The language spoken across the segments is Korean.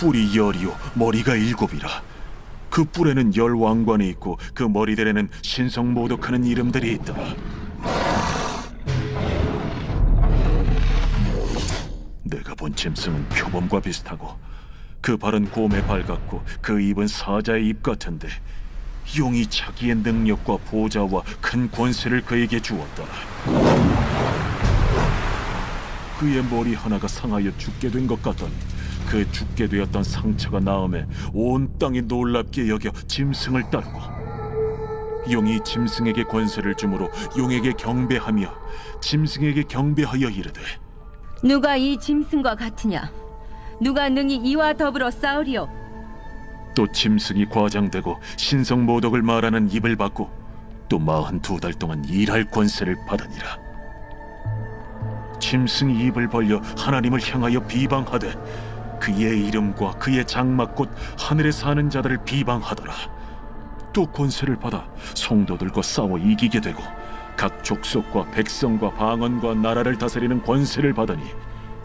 뿔이 열이요 머리가 일곱이라. 그 뿔에는 열 왕관이 있고 그 머리들에는 신성모독하는 이름들이 있더라. 내가 본 짐승은 표범과 비슷하고 그 발은 곰의 발 같고 그 입은 사자의 입 같은데 용이 자기의 능력과 보좌와 큰 권세를 그에게 주었더라. 그의 머리 하나가 상하여 죽게 된 것 같더니 그 죽게 되었던 상처가 나음에 온 땅이 놀랍게 여겨 짐승을 따르고 용이 짐승에게 권세를 주므로 용에게 경배하며 짐승에게 경배하여 이르되 누가 이 짐승과 같으냐? 누가 능히 이와 더불어 싸우리요? 또 짐승이 과장되고 신성모독을 말하는 입을 받고 또 42달 동안 일할 권세를 받으니라. 짐승이 입을 벌려 하나님을 향하여 비방하되 그의 이름과 그의 장막 곧 하늘에 사는 자들을 비방하더라. 또 권세를 받아 성도들과 싸워 이기게 되고 각 족속과 백성과 방언과 나라를 다스리는 권세를 받으니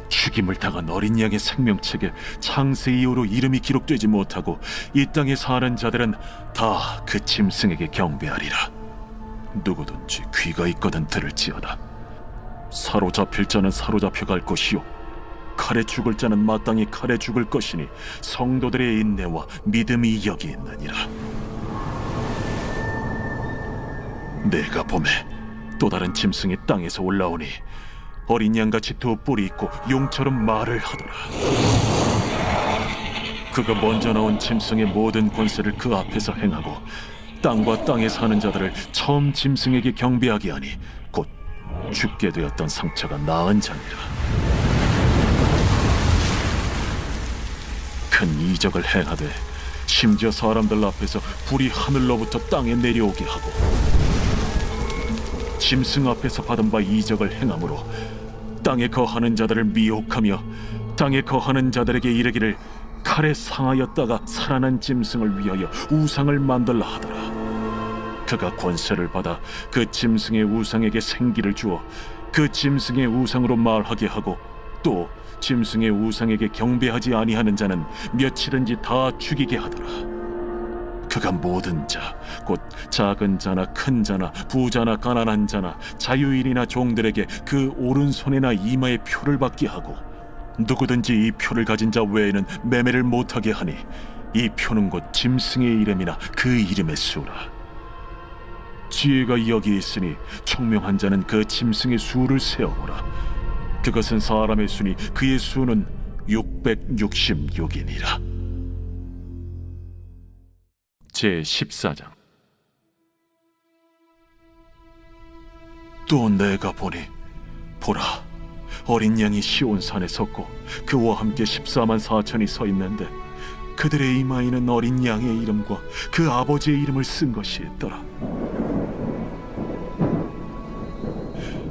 죽임을 당한 어린 양의 생명책에 창세 이후로 이름이 기록되지 못하고 이 땅에 사는 자들은 다 그 짐승에게 경배하리라. 누구든지 귀가 있거든 들을지어다. 사로잡힐 자는 사로잡혀 갈 것이요 칼에 죽을 자는 마땅히 칼에 죽을 것이니 성도들의 인내와 믿음이 여기 있느니라. 내가 보매 또 다른 짐승이 땅에서 올라오니 어린 양같이 두 뿔이 있고 용처럼 말을 하더라. 그가 먼저 나온 짐승의 모든 권세를 그 앞에서 행하고 땅과 땅에 사는 자들을 처음 짐승에게 경배하게 하니 곧 죽게 되었던 상처가 나은 자니라. 큰 이적을 행하되 심지어 사람들 앞에서 불이 하늘로부터 땅에 내려오게 하고 짐승 앞에서 받은 바 이적을 행함으로 땅에 거하는 자들을 미혹하며 땅에 거하는 자들에게 이르기를 칼에 상하였다가 살아난 짐승을 위하여 우상을 만들라 하더라. 그가 권세를 받아 그 짐승의 우상에게 생기를 주어 그 짐승의 우상으로 말하게 하고 또 짐승의 우상에게 경배하지 아니하는 자는 며칠든지 다 죽이게 하더라. 그가 모든 자, 곧 작은 자나 큰 자나 부자나 가난한 자나 자유인이나 종들에게 그 오른손이나 이마에 표를 받게 하고 누구든지 이 표를 가진 자 외에는 매매를 못하게 하니 이 표는 곧 짐승의 이름이나 그 이름의 수라. 지혜가 여기 있으니 총명한 자는 그 짐승의 수를 세어보라. 그것은 사람의 수니 그의 수는 666이니라. 제14장. 또 내가 보니 보라 어린 양이 시온산에 섰고 그와 함께 14만 4천이 서 있는데 그들의 이마에는 어린 양의 이름과 그 아버지의 이름을 쓴 것이 있더라.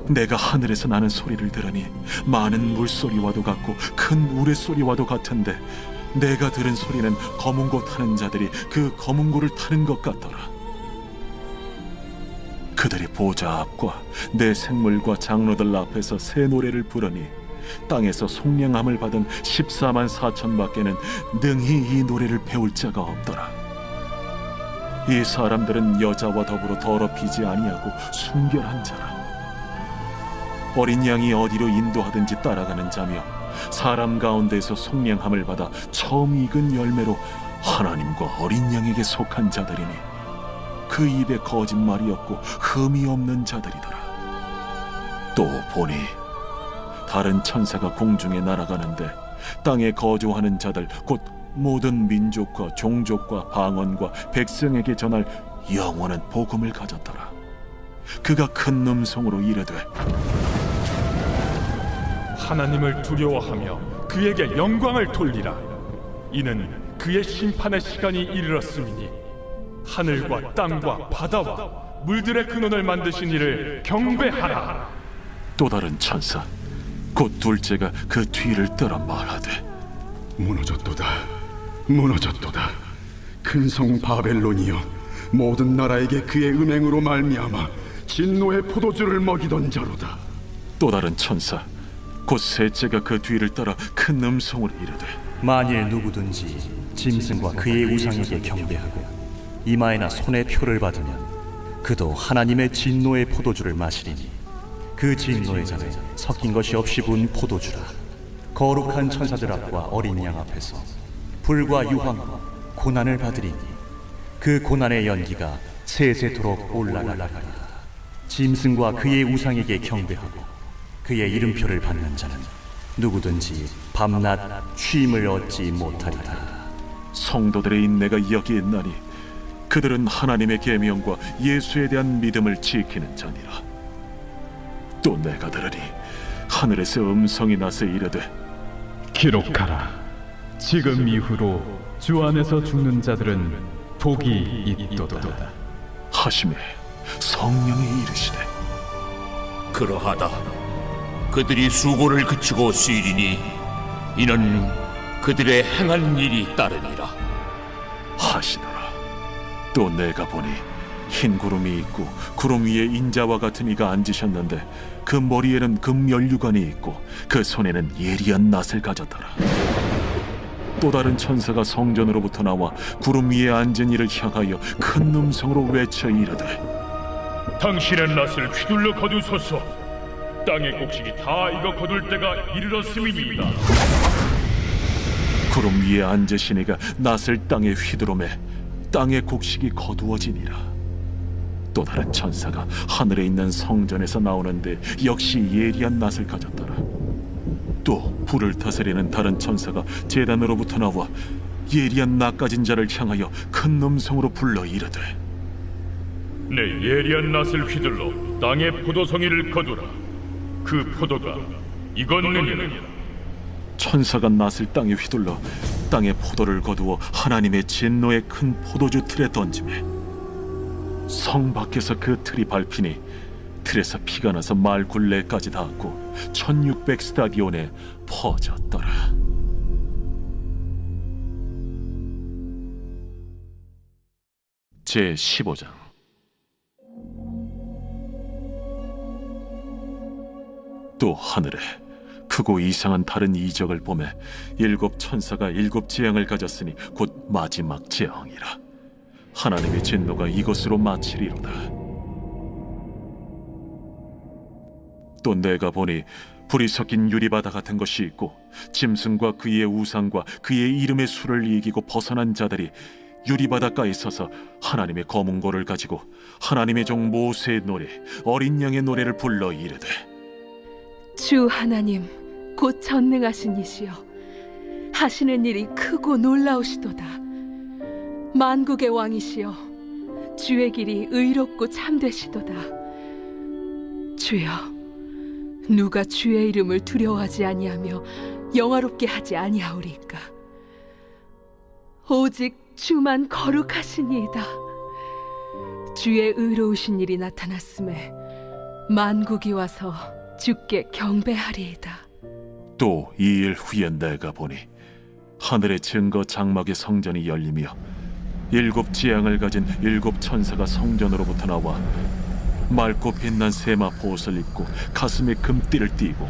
내가 하늘에서 나는 소리를 들으니 많은 물소리와도 같고 큰 우레소리와도 같은데 내가 들은 소리는 검은고 타는 자들이 그 검은고를 타는 것 같더라. 그들이 보좌 앞과 내 생물과 장로들 앞에서 새 노래를 부르니 땅에서 속량함을 받은 14만 4천 밖에는 능히 이 노래를 배울 자가 없더라. 이 사람들은 여자와 더불어 더럽히지 아니하고 순결한 자라. 어린 양이 어디로 인도하든지 따라가는 자며 사람 가운데서 속량함을 받아 처음 익은 열매로 하나님과 어린 양에게 속한 자들이니 그 입에 거짓말이 없고 흠이 없는 자들이더라. 또 보니 다른 천사가 공중에 날아가는데 땅에 거주하는 자들 곧 모든 민족과 종족과 방언과 백성에게 전할 영원한 복음을 가졌더라. 그가 큰 음성으로 이르되 하나님을 두려워하며 그에게 영광을 돌리라. 이는 그의 심판의 시간이 이르렀음이니 하늘과 땅과 바다와 물들의 근원을 만드신 이를 경배하라. 또 다른 천사 곧 둘째가 그 뒤를 따라 말하되 무너졌도다, 무너졌도다. 큰 성 바벨론이여, 모든 나라에게 그의 음행으로 말미암아 진노의 포도주를 먹이던 자로다. 또 다른 천사 곧 셋째가 그 뒤를 따라 큰 음성으로 이르되 만일 누구든지 짐승과 그의 우상에게 경배하고 이마에나 손에 표를 받으면 그도 하나님의 진노의 포도주를 마시리니 그 진노의 잔에 섞인 것이 없이 부은 포도주라. 거룩한 천사들 앞과 어린 양 앞에서 불과 유황과 고난을 받으리니 그 고난의 연기가 세세토록 올라가리라. 짐승과 그의 우상에게 경배하고 그의 이름표를 받는 자는 누구든지 밤낮 쉼을 얻지 못하리라. 성도들의 인내가 여기에 있나니 그들은 하나님의 계명과 예수에 대한 믿음을 지키는 자니라. 또 내가 들으니 하늘에서 음성이 나서 이르되 기록하라. 지금 이후로 주 안에서 죽는 자들은 복이 있도다. 하심에 성령이 이르시되 그러하다. 그들이 수고를 그치고 쉬리니 이는 그들의 행한 일이 따르니라 하시더라. 또 내가 보니 흰 구름이 있고 구름 위에 인자와 같은 이가 앉으셨는데 그 머리에는 금연류관이 있고 그 손에는 예리한 낫을 가졌더라. 또 다른 천사가 성전으로부터 나와 구름 위에 앉은 이를 향하여 큰 음성으로 외쳐 이르되 당신의 낫을 휘둘러 거두소서. 땅의 곡식이 다 익어 거둘 때가 이르렀음이니이다. 구름 위에 앉으신 이가 낫을 땅에 휘두르매 땅의 곡식이 거두어지니라. 또 다른 천사가 하늘에 있는 성전에서 나오는데 역시 예리한 낫을 가졌더라. 또 불을 다스리는 다른 천사가 제단으로부터 나와 예리한 낫 가진 자를 향하여 큰 음성으로 불러 이르되 내 예리한 낫을 휘둘러 땅의 포도송이를 거두라. 그 포도가 익었느니라. 천사가 낫을 땅에 휘둘러 땅의 포도를 거두어 하나님의 진노의 큰 포도주 틀에 던지매 성 밖에서 그 틀이 밟히니 틀에서 피가 나서 말 굴레까지 닿았고 1600 스타디온에 퍼졌더라. 제 15장. 또 하늘에 크고 이상한 다른 이적을 보매 일곱 천사가 일곱 재앙을 가졌으니 곧 마지막 재앙이라. 하나님의 진노가 이것으로 마치리로다. 또 내가 보니 불이 섞인 유리바다 같은 것이 있고 짐승과 그의 우상과 그의 이름의 수를 이기고 벗어난 자들이 유리바닷가에 서서 하나님의 검은고를 가지고 하나님의 종 모세의 노래 어린 양의 노래를 불러 이르되 주 하나님 곧 전능하신 이시여 하시는 일이 크고 놀라우시도다. 만국의 왕이시여 주의 길이 의롭고 참되시도다. 주여 누가 주의 이름을 두려워하지 아니하며 영화롭게 하지 아니하오리까. 오직 주만 거룩하시니이다. 주의 의로우신 일이 나타났음에 만국이 와서 주께 경배하리이다. 또 이 일 후에 내가 보니 하늘의 증거 장막의 성전이 열리며 일곱 지향을 가진 일곱 천사가 성전으로부터 나와 맑고 빛난 세마포 옷을 입고 가슴에 금띠를 띠고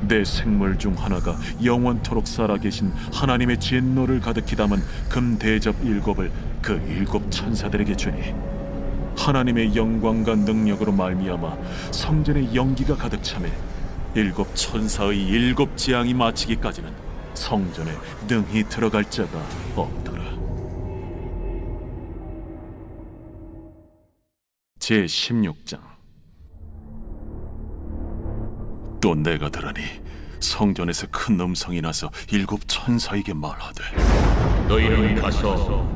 내 생물 중 하나가 영원토록 살아계신 하나님의 진노를 가득히 담은 금 대접 일곱을 그 일곱 천사들에게 주니 하나님의 영광과 능력으로 말미암아 성전의 연기가 가득 차매 일곱 천사의 일곱 재앙이 마치기까지는 성전에 능히 들어갈 자가 없더라. 제 16장. 또 내가 들으니 성전에서 큰 음성이 나서 일곱 천사에게 말하되 너희는 가서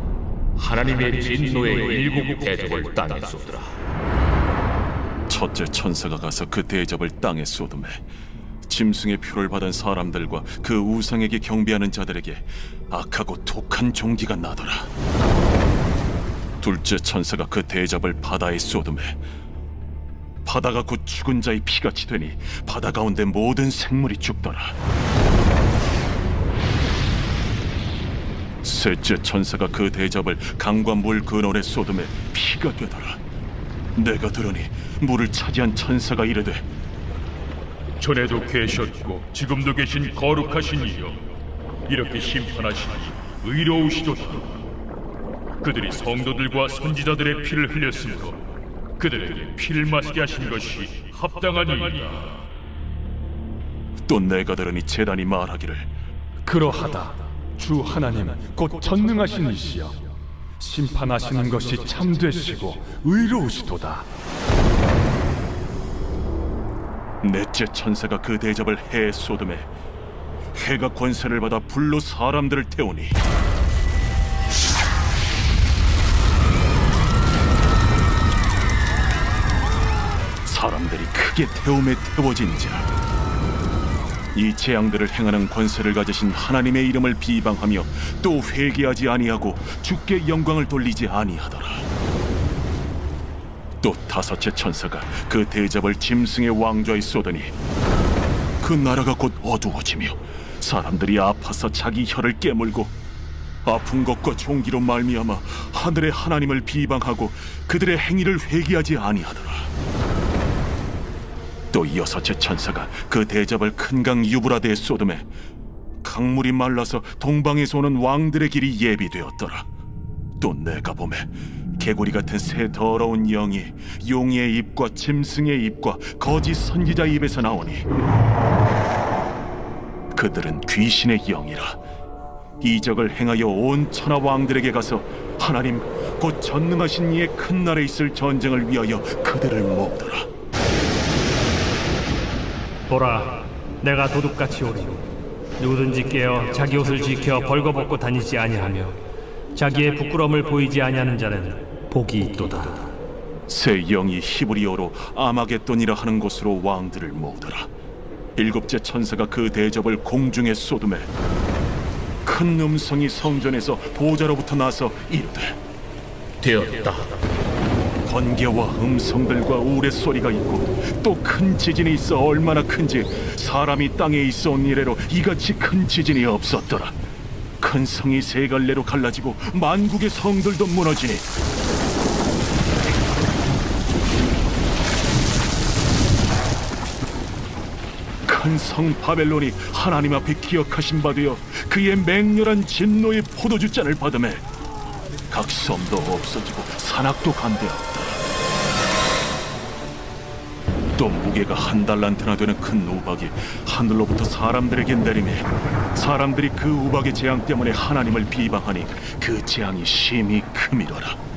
하나님의 진노의 일곱 대접을 땅에 쏟으라. 첫째 천사가 가서 그 대접을 땅에 쏟음에 짐승의 표를 받은 사람들과 그 우상에게 경배하는 자들에게 악하고 독한 종기가 나더라. 둘째 천사가 그 대접을 바다에 쏟음에 바다가 곧 죽은 자의 피같이 되니 바다 가운데 모든 생물이 죽더라. 셋째 천사가 그 대접을 강과 물 근원에 쏟음에 피가 되더라. 내가 들으니 물을 차지한 천사가 이르되 전에도 계셨고 지금도 계신 거룩하신 이여 이렇게 심판하시니 의로우시도다. 그들이 성도들과 선지자들의 피를 흘렸으므로 그들에게 피를 마시게 하신 것이 합당하니이다. 또 내가 들으니 제단이 말하기를 그러하다. 주 하나님 곧 전능하신 이시여, 심판하시는 것이 참되시고 의로우시도다. 넷째 천사가 그 대접을 해 쏟음에 해가 권세를 받아 불로 사람들을 태우니 사람들이 크게 태움에 태워진지라. 이 재앙들을 행하는 권세를 가지신 하나님의 이름을 비방하며 또 회개하지 아니하고 주께 영광을 돌리지 아니하더라. 또 다섯째 천사가 그 대접을 짐승의 왕좌에 쏟으니 그 나라가 곧 어두워지며 사람들이 아파서 자기 혀를 깨물고 아픈 것과 종기로 말미암아 하늘의 하나님을 비방하고 그들의 행위를 회개하지 아니하더라. 또 여섯째 천사가 그 대접을 큰 강 유브라데에 쏟음에 강물이 말라서 동방에서 오는 왕들의 길이 예비되었더라. 또 내가 보매 개구리 같은 새 더러운 영이 용의 입과 짐승의 입과 거짓 선지자의 입에서 나오니 그들은 귀신의 영이라. 이적을 행하여 온 천하 왕들에게 가서 하나님 곧 전능하신 이의 큰 날에 있을 전쟁을 위하여 그들을 모으더라. 보라, 내가 도둑같이 오리니 누구든지 깨어 자기 옷을 지켜 벌거벗고 다니지 아니하며 자기의 부끄러움을 보이지 아니하는 자는 복이 있도다. 새 영이 히브리어로 아마겟돈이라 하는 곳으로 왕들을 모으더라. 일곱째 천사가 그 대접을 공중에 쏟음에 큰 음성이 성전에서 보좌로부터 나서 이르되 되었다. 번개와 음성들과 우레소리가 있고 또 큰 지진이 있어 얼마나 큰지 사람이 땅에 있어 온 이래로 이같이 큰 지진이 없었더라. 큰 성이 세 갈래로 갈라지고 만국의 성들도 무너지니 큰 성 바벨론이 하나님 앞에 기억하신 바 되어 그의 맹렬한 진노의 포도주잔을 받음에 각 섬도 없어지고 산악도 간대었다. 또 무게가 1달란트나 되는 큰 우박이 하늘로부터 사람들에게 내리매 사람들이 그 우박의 재앙 때문에 하나님을 비방하니 그 재앙이 심히 크미더라.